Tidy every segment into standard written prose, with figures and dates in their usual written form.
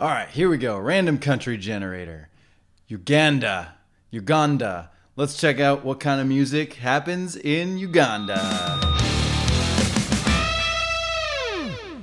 All right, here we go. Random country generator. Uganda. Let's check out what kind of music happens in Uganda.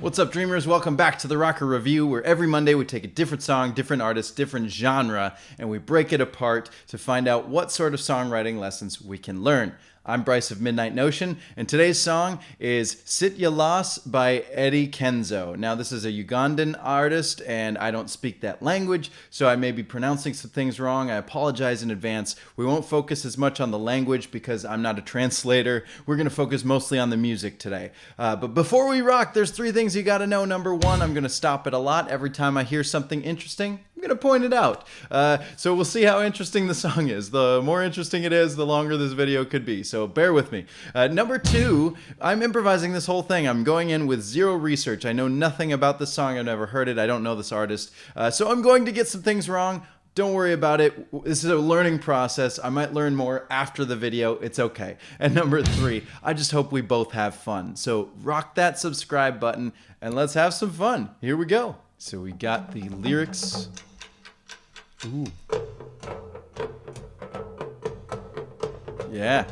What's up, dreamers? Welcome back to the Rocker Review, where every Monday we take a different song, different artist, different genre, and we break it apart to find out what sort of songwriting lessons we can learn. I'm Bryce of Midnight Notion, and today's song is Sitya Loss by Eddy Kenzo. Now, this is a Ugandan artist, and I don't speak that language, so I may be pronouncing some things wrong. I apologize in advance. We won't focus as much on the language because I'm not a translator. We're going to focus mostly on the music today. But before we rock, there's three things you got to know. Number one, I'm going to stop it a lot. Every time I hear something interesting, I'm going to point it out. So we'll see how interesting the song is. The more interesting it is, the longer this video could be. So bear with me. Number two, I'm improvising this whole thing. I'm going in with zero research. I know nothing about this song. I've never heard it. I don't know this artist. So I'm going to get some things wrong. Don't worry about it. This is a learning process. I might learn more after the video. It's okay. And number three, I just hope we both have fun. So rock that subscribe button and let's have some fun. Here we go. So we got the lyrics. Ooh. Yeah.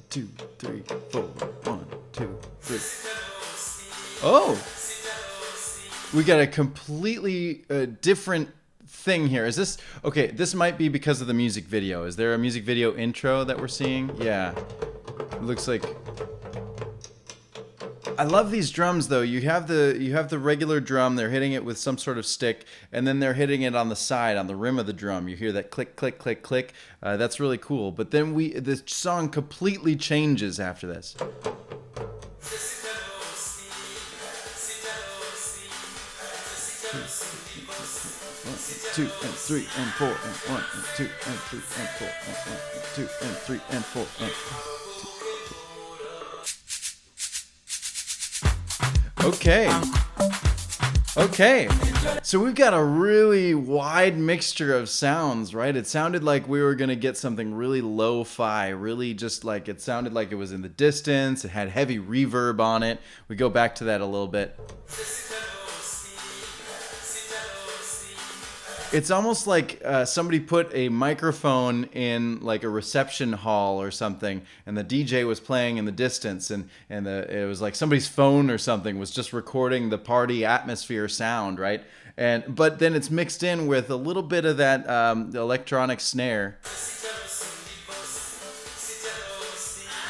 2, 3, 4. 1, 2, 3. Oh! We got a completely different thing here. Is this... Okay, this might be because of the music video. Is there a music video intro that we're seeing? Yeah. It looks like... I love these drums though. You have the regular drum, they're hitting it with some sort of stick, and then they're hitting it on the side, on the rim of the drum. You hear that click, click, click, click. That's really cool. But then the song completely changes after this. 1, 2 and 3 and 4 and 1 and 2 and 3 and 4 and 1 and 2 and 3 and 4 and 2. Okay, so we've got a really wide mixture of sounds, right? It sounded like we were gonna get something really lo-fi, really just like, it sounded like it was in the distance. It had heavy reverb on it. We go back to that a little bit. It's almost like somebody put a microphone in like a reception hall or something, and the DJ was playing in the distance, and it was like somebody's phone or something was just recording the party atmosphere sound, right? But then it's mixed in with a little bit of that electronic snare.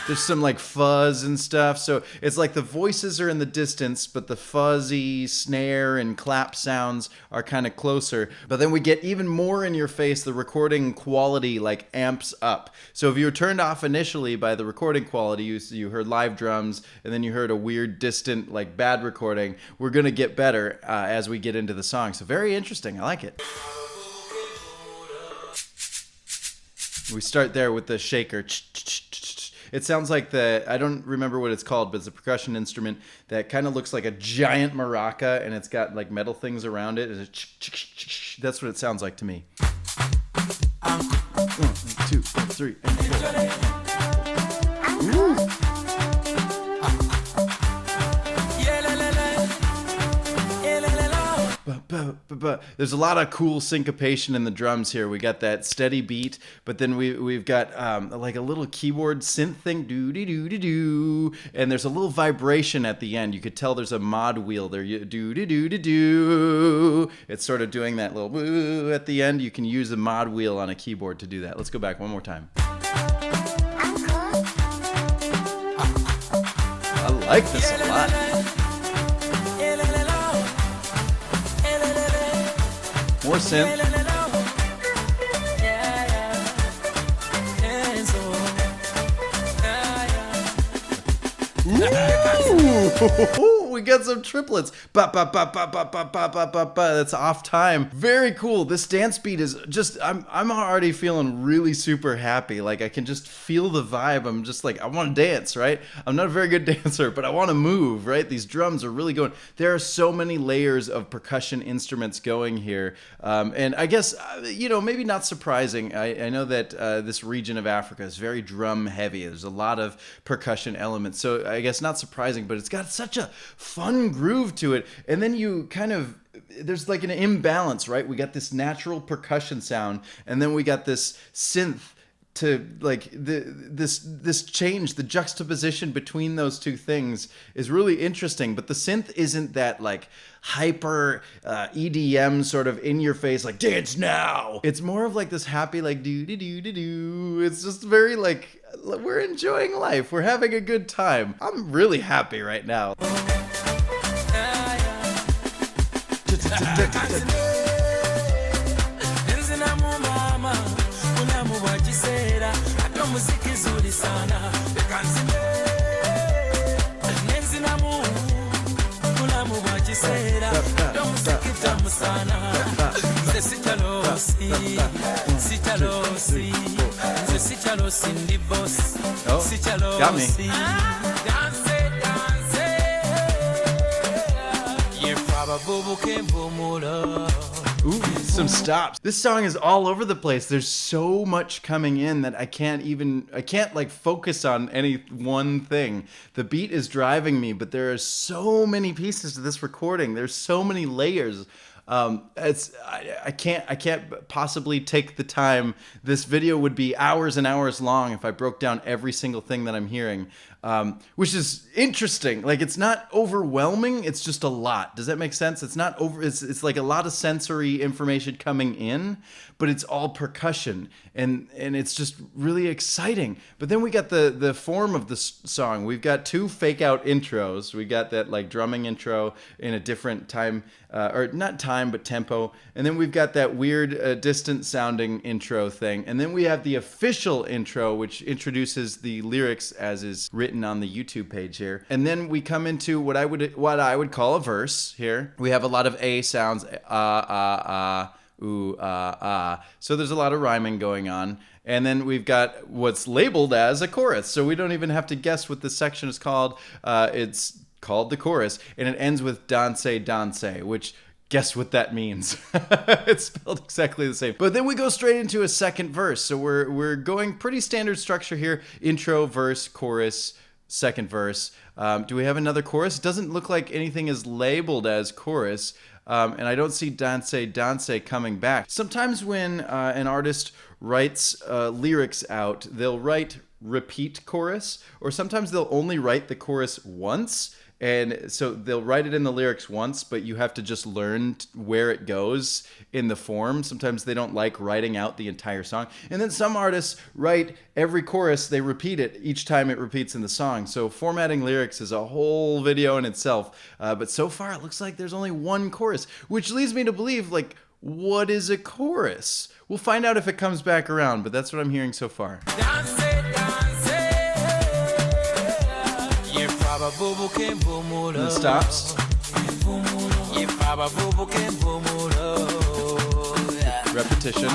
There's some like fuzz and stuff, so it's like the voices are in the distance, but the fuzzy snare and clap sounds are kind of closer. But then we get even more in your face. The recording quality like amps up. So if you were turned off initially by the recording quality, you heard live drums, and then you heard a weird, distant, like bad recording. We're gonna get better as we get into the song. So very interesting. I like it. We start there with the shaker. It sounds like I don't remember what it's called, but it's a percussion instrument that kind of looks like a giant maraca, and it's got like metal things around it. That's what it sounds like to me. 1, 2, 3, and 4. Ooh. There's a lot of cool syncopation in the drums here. We got that steady beat, but then we've got like a little keyboard synth thing, do-de-do-de-do, and there's a little vibration at the end. You could tell there's a mod wheel there. Do-de-do-de-do. It's sort of doing that little woo at the end. You can use a mod wheel on a keyboard to do that. Let's go back one more time. I like this a lot. More synth. Ooh, we got some triplets. Ba, ba, ba, ba, ba, ba, ba, ba, ba, ba. That's off time. Very cool. This dance beat is just, I'm already feeling really super happy. Like I can just feel the vibe. I'm just like, I want to dance, right? I'm not a very good dancer, but I want to move, right? These drums are really going. There are so many layers of percussion instruments going here. And I guess, you know, maybe not surprising. I know that this region of Africa is very drum heavy. There's a lot of percussion elements. So I guess not surprising, but it's got such a fun groove to it. And then you kind of, there's like an imbalance, right? We got this natural percussion sound, and then we got this synth to like this change. The juxtaposition between those two things is really interesting, but the synth isn't that like hyper EDM sort of in your face like dance now. It's more of like this happy like do do do do do. It's just very like we're enjoying life, we're having a good time. I'm really happy right now. Oh, got me. Ooh, some stops. This song is all over the place. There's so much coming in that I can't like focus on any one thing. The beat is driving me, but there are so many pieces to this recording. There's so many layers. I can't possibly take the time. This video would be hours and hours long if I broke down every single thing that I'm hearing, which is interesting. Like, it's not overwhelming. It's just a lot. Does that make sense? It's not over. It's like a lot of sensory information coming in, but it's all percussion, and it's just really exciting. But then we got the form of the song. We've got two fake out intros. We got that like drumming intro in a different time, or not time, but tempo. And then we've got that weird distant sounding intro thing. And then we have the official intro, which introduces the lyrics as is written on the YouTube page here. And then we come into what I would call a verse here. We have a lot of A sounds, ooh, so there's a lot of rhyming going on. And then we've got what's labeled as a chorus. So we don't even have to guess what this section is called. It's called the chorus, and it ends with 𝗙𝗢𝗔𝗣𝗧𝗘𝗥𝗦, which, guess what that means. It's spelled exactly the same. But then we go straight into a second verse. So we're going pretty standard structure here. Intro, verse, chorus, second verse. Do we have another chorus? It doesn't look like anything is labeled as chorus. And I don't see 𝗙𝗢𝗔𝗣𝗧𝗘 coming back. Sometimes when an artist writes lyrics out, they'll write repeat chorus, or sometimes they'll only write the chorus once. And so they'll write it in the lyrics once, but you have to just learn where it goes in the form. Sometimes they don't like writing out the entire song. And then some artists write every chorus, they repeat it each time it repeats in the song. So formatting lyrics is a whole video in itself. But so far it looks like there's only one chorus, which leads me to believe, like, what is a chorus? We'll find out if it comes back around, but that's what I'm hearing so far. And it stops. Repetition.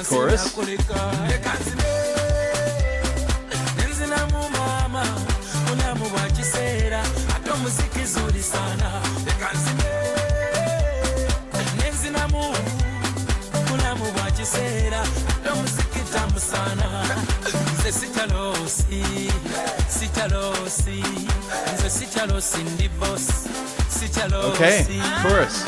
Chorus. Okay, chorus.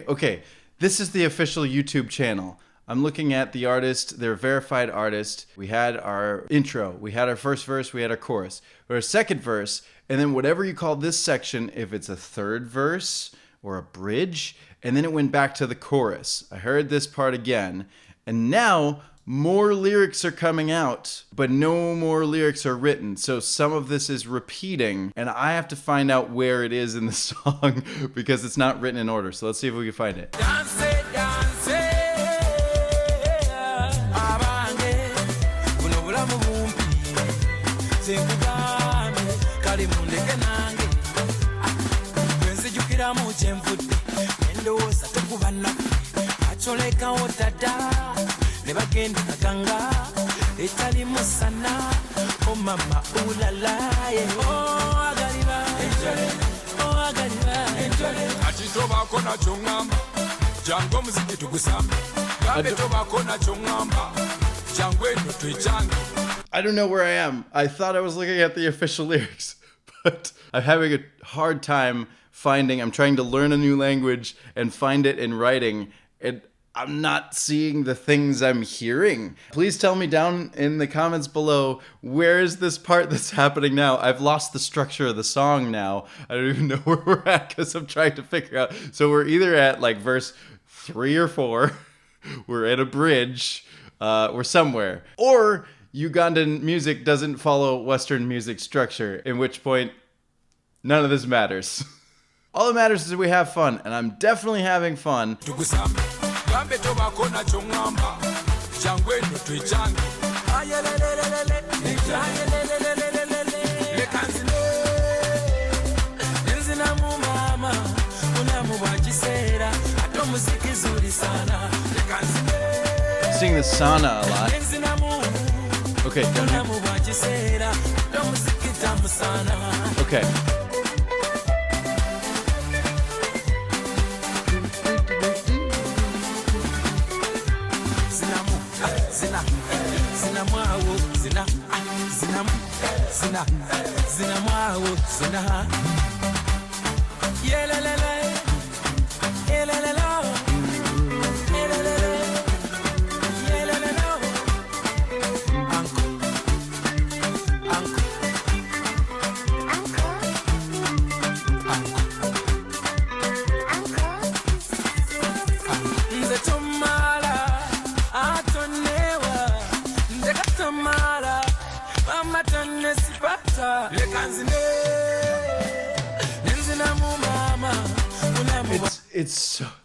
Okay. This is the official YouTube channel. I'm looking at the artist, their verified artist. We had our intro, we had our first verse, we had our chorus, or a second verse, and then whatever you call this section, if it's a third verse or a bridge, and then it went back to the chorus. I heard this part again, and now more lyrics are coming out, but no more lyrics are written. So some of this is repeating, and I have to find out where it is in the song because it's not written in order. So let's see if we can find it. ndowoza tokuba naffe acolekawo dada ne bagenda kaganga etali musana o mama ulalaye o agaliba ati tobako nakyo ŋŋamba jangu omuziki tugusamba gambe tobako nakyo ŋŋamba jangu eno twekyange. I don't know where I am. I thought I was looking at the official lyrics, but I'm having a hard time finding. I'm trying to learn a new language and find it in writing, and I'm not seeing the things I'm hearing. Please tell me down in the comments below, where is this part that's happening now? I've lost the structure of the song now. I don't even know where we're at because I'm trying to figure out. So we're either at like verse 3 or 4, we're at a bridge, we're somewhere, or Ugandan music doesn't follow Western music structure, in which point none of this matters. All that matters is we have fun, and I'm definitely having fun. Sing the sana a lot. Okay. Okay.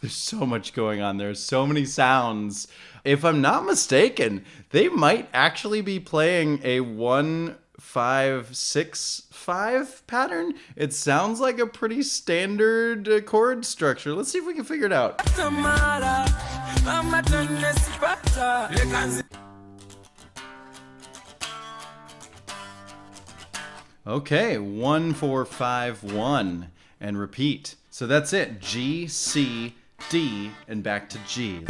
There's so much going on. There's so many sounds. If I'm not mistaken, they might actually be playing a 1-5-6-5 pattern. It sounds like a pretty standard chord structure. Let's see if we can figure it out. Okay, 1-4-5-1 and repeat. So that's it. G, C, D, and back to G.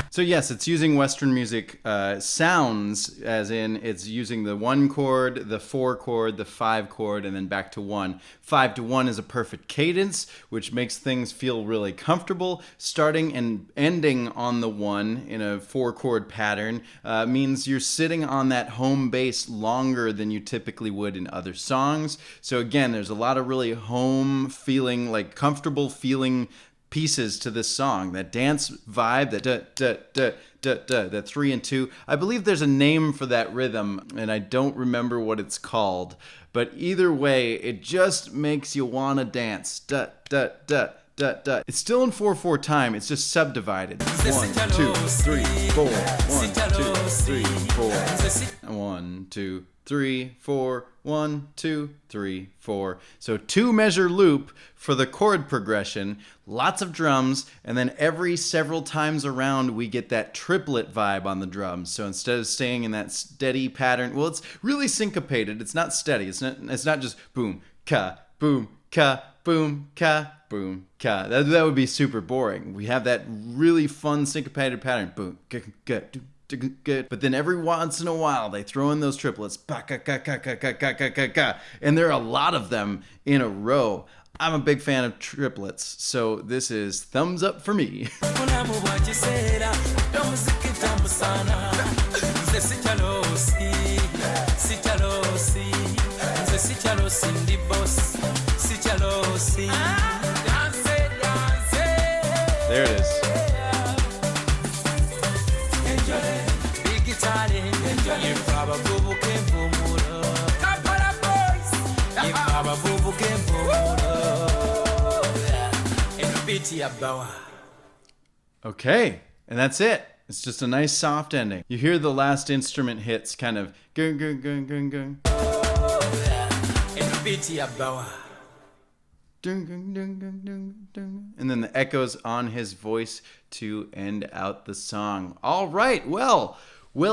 So yes, it's using Western music sounds, as in it's using the 1 chord, the 4 chord, the 5 chord, and then back to 1. 5 to 1 is a perfect cadence, which makes things feel really comfortable. Starting and ending on the 1 in a 4 chord pattern means you're sitting on that home base longer than you typically would in other songs. So again, there's a lot of really home feeling, like comfortable feeling pieces to this song. That dance vibe, that that 3 and 2. I believe there's a name for that rhythm, and I don't remember what it's called. But either way, it just makes you wanna dance. It's still in 4/4 time. It's just subdivided. 1, 2, 3, 4. 1, 2, 3, 4. 1, 2, 3, 4. 1, 2, 3, 4. So 2-measure loop for the chord progression, lots of drums, and then every several times around we get that triplet vibe on the drums. So instead of staying in that steady pattern, well, it's really syncopated. It's not steady. It's not just boom, ka, boom, ka, boom, ka, boom, ka. That would be super boring. We have that really fun syncopated pattern. Boom, ka, ka, do. Good. But then every once in a while they throw in those triplets, and there are a lot of them in a row. I'm a big fan of triplets, so this is thumbs up for me. There it is. Okay, and that's it. It's just a nice soft ending. You hear the last instrument hits kind of gung gung gung gung gung. Dung, dung, dung, dung, dung, dung. And then the echoes on his voice to end out the song. All right, well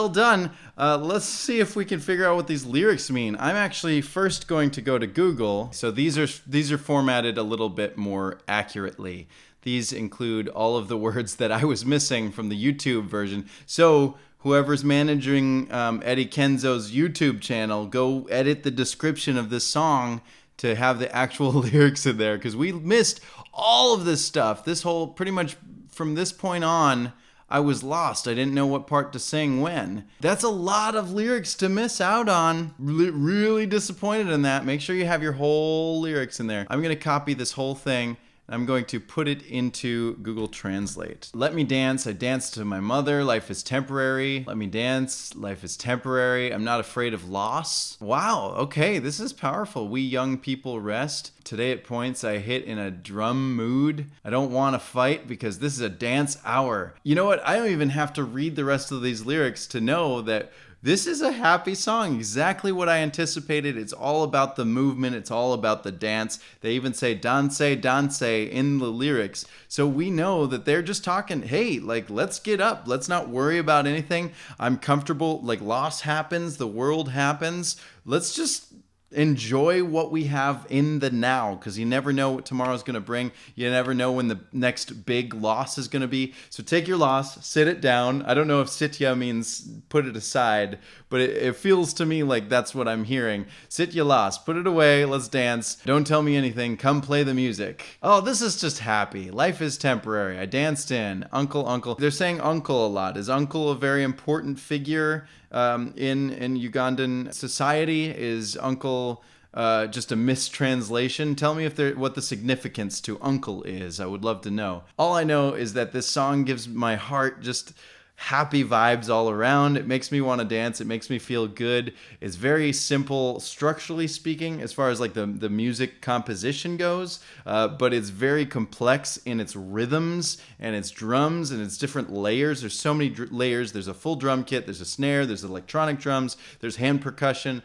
done. Let's see if we can figure out what these lyrics mean. I'm actually first going to go to Google. So these are formatted a little bit more accurately. These include all of the words that I was missing from the YouTube version. So whoever's managing Eddy Kenzo's YouTube channel, go edit the description of this song to have the actual lyrics in there, because we missed all of this stuff. This whole, pretty much from this point on, I was lost. I didn't know what part to sing when. That's a lot of lyrics to miss out on. Really disappointed in that. Make sure you have your whole lyrics in there. I'm going to copy this whole thing. I'm going to put it into Google Translate. Let me dance. I dance to my mother. Life is temporary. Let me dance. Life is temporary. I'm not afraid of loss. Wow. Okay. This is powerful. We young people rest. Today at points I hit in a drum mood. I don't want to fight because this is a dance hour. You know what? I don't even have to read the rest of these lyrics to know that this is a happy song, exactly what I anticipated. It's all about the movement. It's all about the dance. They even say danse, danse in the lyrics. So we know that they're just talking, hey, like, let's get up. Let's not worry about anything. I'm comfortable. Like, loss happens. The world happens. Let's just enjoy what we have in the now, because you never know what tomorrow's going to bring. You never know when the next big loss is going to be. So take your loss, sit it down. I don't know if Sitya means put it aside, but it feels to me like that's what I'm hearing. Sitya Loss, put it away, let's dance. Don't tell me anything, come play the music. Oh, this is just happy. Life is temporary. I danced in. Uncle, uncle. They're saying uncle a lot. Is uncle a very important figure in Ugandan society? Is uncle just a mistranslation? Tell me what the significance to uncle is. I would love to know. All I know is that this song gives my heart just happy vibes all around. It makes me want to dance. It makes me feel good. It's very simple structurally speaking as far as like the music composition goes, but it's very complex in its rhythms and its drums and its different layers. There's so many layers. There's a full drum kit. There's a snare. There's electronic drums. There's hand percussion.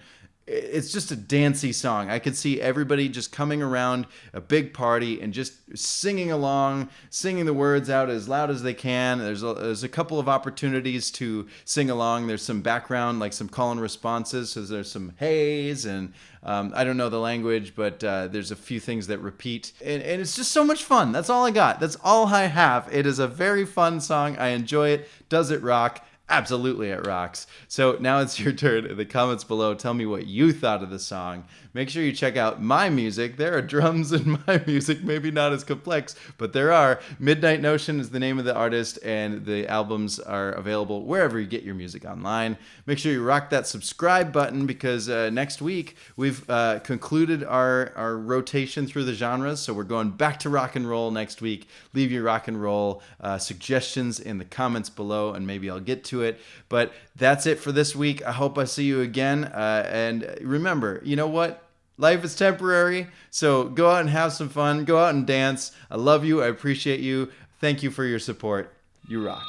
It's just a dancey song. I could see everybody just coming around a big party and just singing along, singing the words out as loud as they can. There's a couple of opportunities to sing along. There's some background, like some call and responses. So there's some heys and I don't know the language, but there's a few things that repeat. And it's just so much fun. That's all I got. That's all I have. It is a very fun song. I enjoy it. Does it rock? Absolutely, it rocks. So now it's your turn. In the comments below, tell me what you thought of the song. Make sure you check out my music. There are drums in my music, maybe not as complex, but there are. Midnight Notion is the name of the artist, and the albums are available wherever you get your music online. Make sure you rock that subscribe button, because next week we've concluded our rotation through the genres, so we're going back to rock and roll next week. Leave your rock and roll suggestions in the comments below, and maybe I'll get to it. But that's it for this week. I hope I see you again. And remember, you know what? Life is temporary, so go out and have some fun. Go out and dance. I love you. I appreciate you. Thank you for your support. You rock.